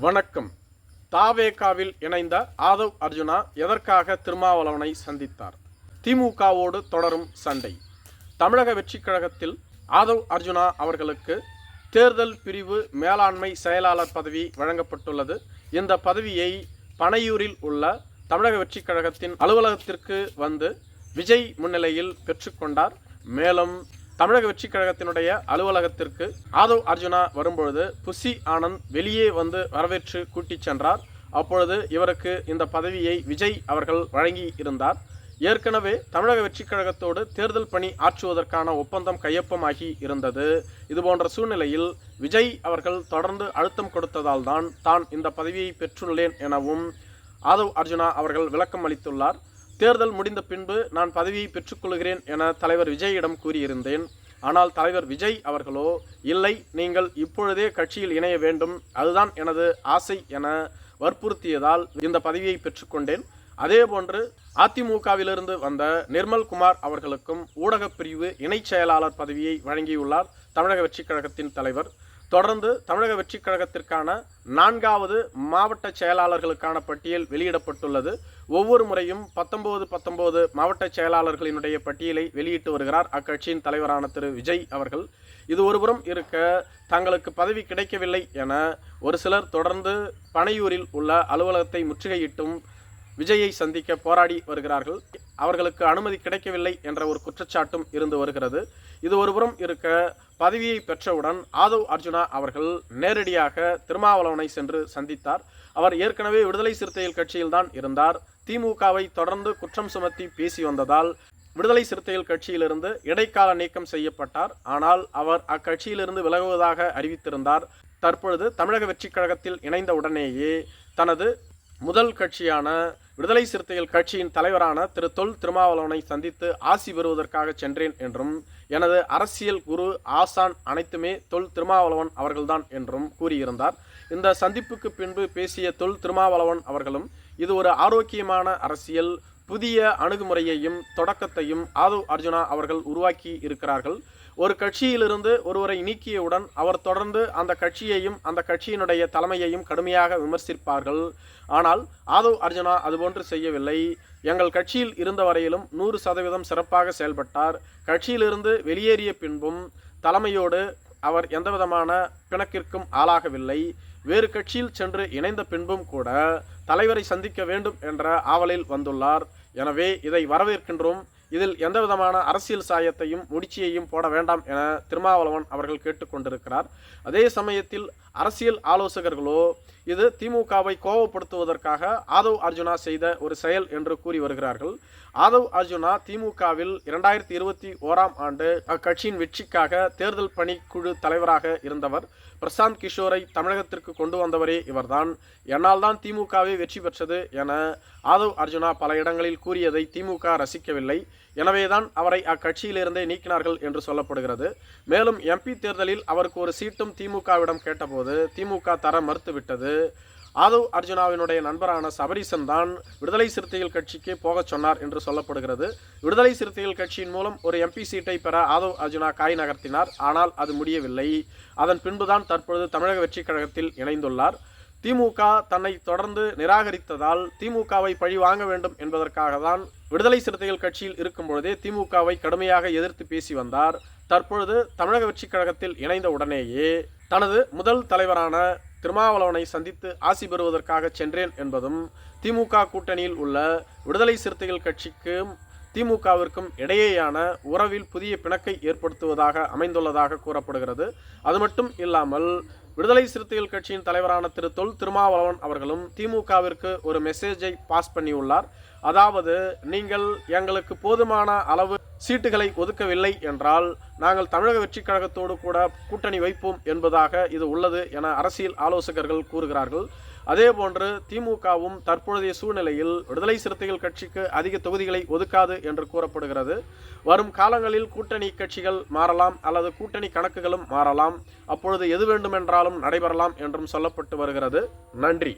வணக்கம். தாவேகாவில் இணைந்த ஆதவ் அர்ஜுனா எதற்காக திருமாவளவனை சந்தித்தார்? திமுகவோடு தொடரும் சண்டை. தமிழக வெற்றிக் கழகத்தில் ஆதவ் அர்ஜுனா அவர்களுக்கு தேர்தல் பிரிவு மேலாண்மை செயலாளர் பதவி வழங்கப்பட்டுள்ளது. இந்த பதவியை பனையூரில் உள்ள தமிழக வெற்றிக் கழகத்தின் அலுவலகத்திற்கு வந்து விஜய் முன்னிலையில் பெற்றுக்கொண்டார். மேலும் தமிழக வெற்றிக் கழகத்தினுடைய அலுவலகத்திற்கு ஆதவ் அர்ஜுனா வரும்பொழுது புஷி ஆனந்த் வெளியே வந்து வரவேற்று கூட்டிச் சென்றார். அப்பொழுது இவருக்கு இந்த பதவியை விஜய் அவர்கள் வழங்கி இருந்தார். ஏற்கனவே தமிழக வெற்றிக் கழகத்தோடு தேர்தல் பணி ஆற்றுவதற்கான ஒப்பந்தம் கையொப்பமாகி இருந்தது. இதுபோன்ற சூழ்நிலையில் விஜய் அவர்கள் தொடர்ந்து அழுத்தம் கொடுத்ததால் தான் இந்த பதவியை பெற்றுள்ளேன் எனவும் ஆதவ் அர்ஜுனா அவர்கள் விளக்கம் அளித்துள்ளார். தேர்தல் முடிந்த பின்பு நான் பதவியை பெற்றுக்கொள்கிறேன் என தலைவர் விஜயிடம் கூறியிருந்தேன். ஆனால் தலைவர் விஜய் அவர்களோ இல்லை, நீங்கள் இப்பொழுதே கட்சியில் இணைய வேண்டும், அதுதான் எனது ஆசை என வற்புறுத்தியதால் இந்த பதவியை பெற்றுக்கொண்டேன். அதேபோன்று அதிமுகவிலிருந்து வந்த நிர்மல்குமார் அவர்களுக்கும் ஊடகப் பிரிவு இணைச் செயலாளர் பதவியை வழங்கியுள்ளார் தமிழக வெற்றிக் கழகத்தின் தலைவர். தொடர்ந்து தமிழக வெற்றிக் கழகத்திற்கான 4வது மாவட்ட செயலாளர்களுக்கான பட்டியல் வெளியிடப்பட்டுள்ளது. ஒவ்வொரு முறையும் 19 மாவட்ட செயலாளர்களினுடைய பட்டியலை வெளியிட்டு வருகிறார் அக்கட்சியின் தலைவரான திரு விஜய் அவர்கள். இது ஒருபுறம் இருக்க, தங்களுக்கு பதவி கிடைக்கவில்லை என ஒரு சிலர் தொடர்ந்து பனையூரில் உள்ள அலுவலகத்தை முற்றுகையிட்டும் விஜயை சந்திக்க போராடி வருகிறார்கள். அவர்களுக்கு அனுமதி கிடைக்கவில்லை என்ற ஒரு குற்றச்சாட்டும் இருந்து வருகிறது. இது ஒருபுறம் இருக்க, பதவியை பெற்றவுடன் ஆதவ் அர்ஜுனா அவர்கள் நேரடியாக திருமாவளவனை சென்று சந்தித்தார். அவர் ஏற்கனவே விடுதலை சிறுத்தைகள் கட்சியில்தான் இருந்தார். திமுகவை தொடர்ந்து குற்றம் சுமத்தி பேசி வந்ததால் விடுதலை சிறுத்தைகள் கட்சியிலிருந்து இடைக்கால நீக்கம் செய்யப்பட்டார். ஆனால் அவர் அக்கட்சியிலிருந்து விலகுவதாக அறிவித்திருந்தார். தற்பொழுது தமிழக வெற்றிக் கழகத்தில் இணைந்த உடனேயே தனது முதல் கட்சியான விடுதலை சிறுத்தைகள் கட்சியின் தலைவரான திரு தொல் திருமாவளவனை சந்தித்து ஆசி பெறுவதற்காக சென்றேன் என்றும், எனது அரசியல் குரு ஆசான் அனைத்துமே தொல் திருமாவளவன் அவர்கள்தான் என்றும் கூறியிருந்தார். இந்த சந்திப்புக்கு பின்பு பேசிய தொல் திருமாவளவன் அவர்களும் இது ஒரு ஆரோக்கியமான அரசியல், புதிய அணுகுமுறையையும் தொடக்கத்தையும் ஆதவ் அர்ஜுனா அவர்கள் உருவாக்கி இருக்கிறார்கள். ஒரு கட்சியிலிருந்து ஒருவரை நீக்கியவுடன் அவர் தொடர்ந்து அந்த கட்சியையும் அந்த கட்சியினுடைய தலைமையையும் கடுமையாக விமர்சிப்பார்கள். ஆனால் ஆதவ் அர்ஜுனா அதுபோன்று செய்யவில்லை. எங்கள் கட்சியில் இருந்த வரையிலும் 100% சிறப்பாக செயல்பட்டார். கட்சியிலிருந்து வெளியேறிய பின்பும் தலைமையோடு அவர் எந்தவிதமான பிணக்கிற்கும் ஆளாகவில்லை. வேறு கட்சியில் சென்று இணைந்த பின்பும் கூட தலைவரை சந்திக்க வேண்டும் என்ற ஆவலில் வந்துள்ளார். எனவே இதை வரவேற்கின்றோம். இதில் எந்தவிதமான அரசியல் சாயத்தையும் முடிச்சியையும் போட வேண்டாம் என திருமாவளவன் அவர்கள் கேட்டுக்கொண்டிருக்கிறார். அதே சமயத்தில் அரசியல் ஆலோசகர்களோ இது திமுகவை கோபப்படுத்துவதற்காக ஆதவ் அர்ஜுனா செய்த ஒரு செயல் என்று கூறி வருகிறார்கள். ஆதவ் அர்ஜுனா திமுகவில் 2021ஆம் ஆண்டு அக்கட்சியின் வெற்றிக்காக தேர்தல் பணிக்குழு தலைவராக இருந்தவர். பிரசாந்த் கிஷோரை தமிழகத்திற்கு கொண்டு வந்தவரே இவர்தான். என்னால் தான் திமுகவே வெற்றி பெற்றது என ஆதவ் அர்ஜுனா பல இடங்களில் கூறியதை திமுக ரசிக்கவில்லை. எனவேதான் அவரை அக்கட்சியிலிருந்தே நீக்கினார்கள் என்று சொல்லப்படுகிறது. மேலும் எம்பி தேர்தலில் அவருக்கு ஒரு சீட்டும் திமுகவிடம் கேட்டபோது திமுக தர மறுத்துவிட்டது. ஆதவ் அர்ஜுனாவினுடைய நண்பரான சபரீசன் தான் விடுதலை சிறுத்தைகள் கட்சிக்கு போகச் சொன்னார் என்று சொல்லப்படுகிறது. விடுதலை சிறுத்தைகள் கட்சியின் மூலம் ஒரு எம்பி சீட்டை பெற ஆதவ் அர்ஜுனா காய் நகர்த்தினார். ஆனால் அது முடியவில்லை. அதன் பின்புதான் தற்பொழுது தமிழக வெற்றிக் கழகத்தில் இணைந்துள்ளார். திமுக தன்னை தொடர்ந்து நிராகரித்ததால் திமுகவை பழி வாங்க வேண்டும் என்பதற்காக தான் விடுதலை சிறுத்தைகள் கட்சியில் இருக்கும் பொழுதே திமுகவை கடுமையாக எதிர்த்து பேசி வந்தார். தற்பொழுது தமிழக வெற்றிக் கழகத்தில் இணைந்த உடனேயே தனது முதல் தலைவரான திருமாவளவனை சந்தித்து ஆசி பெறுவதற்காக சென்றேன் என்பதும் திமுக கூட்டணியில் உள்ள விடுதலை சிறுத்தைகள் கட்சிக்கும் திமுகவிற்கும் இடையேயான உறவில் புதிய பிணக்கை ஏற்படுத்துவதாக அமைந்துள்ளதாக கூறப்படுகிறது. அது மட்டும் இல்லாமல் விடுதலை சிறுத்தைகள் கட்சியின் தலைவரான திரு தொல் திருமாவளவன் அவர்களும் திமுகவிற்கு ஒரு மெசேஜை பாஸ் பண்ணியுள்ளார். அதாவது, நீங்கள் எங்களுக்கு போதுமான அளவு சீட்டுகளை ஒதுக்கவில்லை என்றால் நாங்கள் தமிழக வெற்றிக் கழகத்தோடு கூட கூட்டணி வைப்போம் என்பதாக இது உள்ளது என அரசியல் ஆலோசகர்கள் கூறுகிறார்கள். அதேபோன்று திமுகவும் தற்பொழுதைய சூழ்நிலையில் விடுதலை சிறுத்தைகள் கட்சிக்கு அதிக தொகுதிகளை ஒதுக்காது என்று கூறப்படுகிறது. வரும் காலங்களில் கூட்டணி கட்சிகள் மாறலாம் அல்லது கூட்டணி கணக்குகளும் மாறலாம். அப்பொழுது எது வேண்டுமென்றாலும் நடைபெறலாம் என்றும் சொல்லப்பட்டு வருகிறது. நன்றி.